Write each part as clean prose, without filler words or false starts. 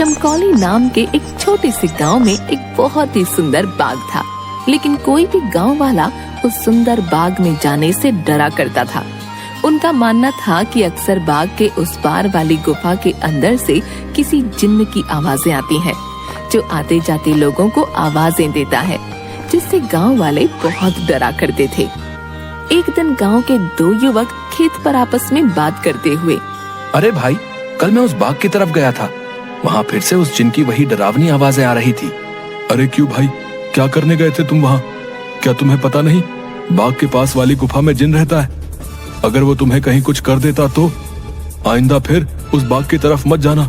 चमकौली नाम के एक छोटे से गांव में एक बहुत ही सुंदर बाग था, लेकिन कोई भी गांव वाला उस सुंदर बाग में जाने से डरा करता था। उनका मानना था कि अक्सर बाग के उस पार वाली गुफा के अंदर से किसी जिन्न की आवाजें आती हैं, जो आते जाते लोगों को आवाजें देता है, जिससे गांव वाले बहुत डरा करते थे। एक दिन गांव के दो युवक खेत पर आपस में बात करते हुए, अरे भाई, कल मैं उस बाग की तरफ गया था, वहाँ फिर से उस जिन की वही डरावनी आवाजें आ रही थी। अरे क्यों भाई, क्या करने गए थे तुम वहाँ? क्या तुम्हें पता नहीं बाग के पास वाली गुफा में जिन रहता है? अगर वो तुम्हें कहीं कुछ कर देता तो आइंदा फिर उस बाग की तरफ मत जाना।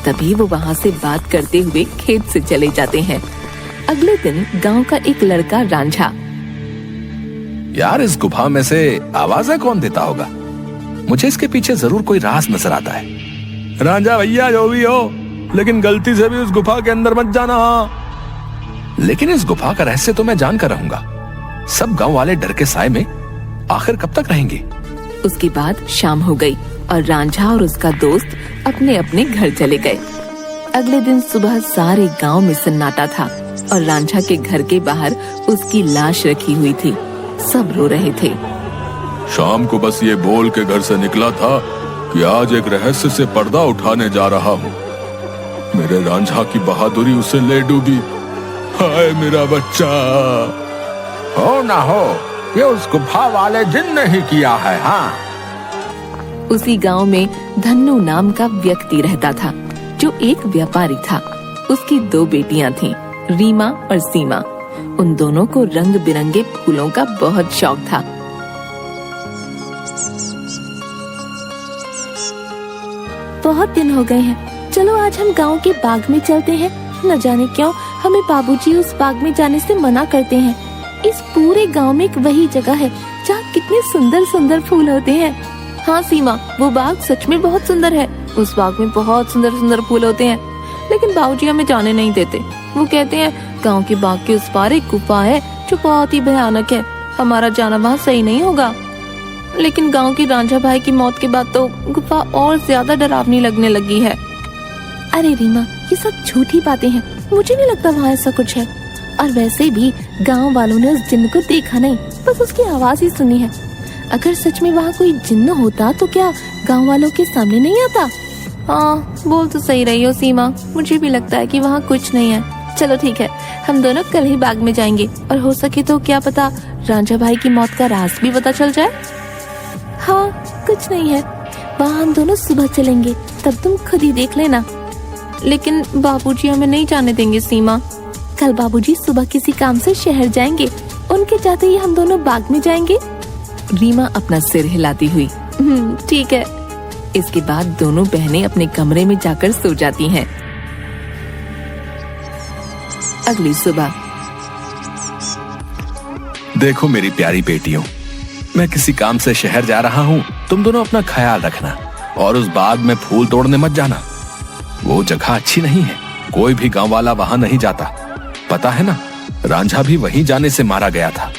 तभी वो वहाँ से बात करते हुए खेत से चले जाते हैं। अगले दिन गांव का एक लड़का रांझा, यार, इस गुफा में से आवाजें कौन देता होगा? मुझे इसके पीछे जरूर कोई राज नजर आता है। रांझा भैया, जो भी हो, लेकिन गलती से भी उस गुफा के अंदर मत जाना। लेकिन इस गुफा का रहस्य तो मैं जान कर रहूंगा। सब गांव वाले डर के साए में आखिर कब तक रहेंगे? उसके बाद शाम हो गई और रांझा और उसका दोस्त अपने अपने घर चले गए। अगले दिन सुबह सारे गांव में सन्नाटा था और रांझा के घर के बाहर उसकी लाश रखी हुई थी। सब रो रहे थे। शाम को बस ये बोल के घर से निकला था कि आज एक रहस्य से पर्दा उठाने जा रहा हूँ। मेरे रांझा की बहादुरी उसे ले डूबी। हाय मेरा बच्चा। हो ना हो, ये उस गुफा वाले जिन ने ही किया है। हाँ। उसी गांव में धन्नू नाम का व्यक्ति रहता था, जो एक व्यापारी था। उसकी दो बेटियां थीं, रीमा और सीमा। उन दोनों को रंग बिरंगे फूलों का बहुत शौक था। बहुत दिन हो गए हैं, चलो आज हम गांव के बाग में चलते हैं। न जाने क्यों हमें बाबूजी उस बाग में जाने से मना करते हैं। इस पूरे गांव में एक वही जगह है जहाँ कितने सुंदर सुंदर फूल होते हैं। हाँ सीमा, वो बाग सच में बहुत सुंदर है। उस बाग में बहुत सुंदर सुंदर फूल होते हैं, लेकिन बाबूजी हमें जाने नहीं देते। वो कहते हैं गांव के बाग के उस पार एक गुफा है जो बहुत ही भयानक है, हमारा जाना वहाँ सही नहीं होगा। लेकिन गांव की रांझा भाई की मौत के बाद तो गुफा और ज्यादा डरावनी लगने लगी है। अरे रीमा, ये सब झूठी बातें हैं, मुझे नहीं लगता वहाँ ऐसा कुछ है। और वैसे भी गांव वालों ने उस जिन्न को देखा नहीं, बस उसकी आवाज ही सुनी है। अगर सच में वहाँ कोई जिन्न होता तो क्या गांव वालों के सामने नहीं आता? हाँ, बोल तो सही रही हो सीमा, मुझे भी लगता है कि वहाँ कुछ नहीं है। चलो ठीक है, हम दोनों कल ही बाग में जाएंगे और हो सके तो क्या पता रांझा भाई की मौत का राज भी पता चल जाए। हाँ, कुछ नहीं है, वहाँ हम दोनों सुबह चलेंगे, तब तुम खुद ही देख लेना। लेकिन बाबूजी हमें नहीं जाने देंगे सीमा। कल बाबूजी सुबह किसी काम से शहर जाएंगे, उनके जाते ही हम दोनों बाग में जाएंगे। रीमा अपना सिर हिलाती हुई ठीक है। इसके बाद दोनों बहनें अपने कमरे में जाकर सो जाती हैं। अगली सुबह, देखो मेरी प्यारी बेटियों, मैं किसी काम से शहर जा रहा हूँ। तुम दोनों अपना ख्याल रखना और उस बाग में फूल तोड़ने मत जाना। वो जगह अच्छी नहीं है, कोई भी गांव वाला वहाँ नहीं जाता। पता है ना, रांझा भी वहीं जाने से मारा गया था।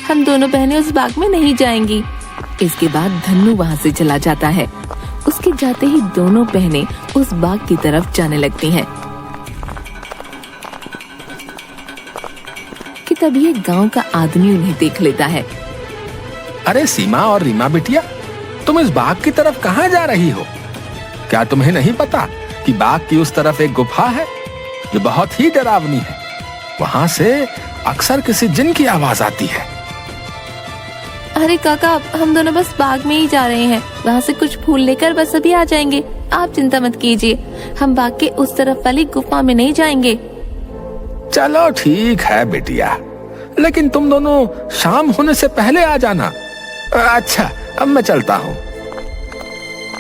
हम दोनों बहनें उस बाग में नहीं जाएंगी। इसके बाद धन्नू वहाँ से चला जाता है। उसके जाते ही दोनों बहनें उस बाग की तरफ जाने लगती हैं कि तभी एक गांव का आदमी उन्हें देख लेता है। अरे सीमा और रीमा बिटिया, तुम इस बाग की तरफ कहाँ जा रही हो? क्या तुम्हें नहीं पता कि बाग की उस तरफ एक गुफा है जो बहुत ही डरावनी है? वहाँ से अक्सर किसी जिन की आवाज आती है। अरे काका, हम दोनों बस बाग में ही जा रहे हैं, वहाँ से कुछ फूल लेकर बस अभी आ जाएंगे। आप चिंता मत कीजिए, हम बाग के उस तरफ वाली गुफा में नहीं जाएंगे। चलो ठीक है बेटिया, लेकिन तुम दोनों शाम होने से पहले आ जाना। अच्छा, अब मैं चलता हूँ।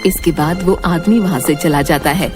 इसके बाद वो आदमी वहाँ से चला जाता है।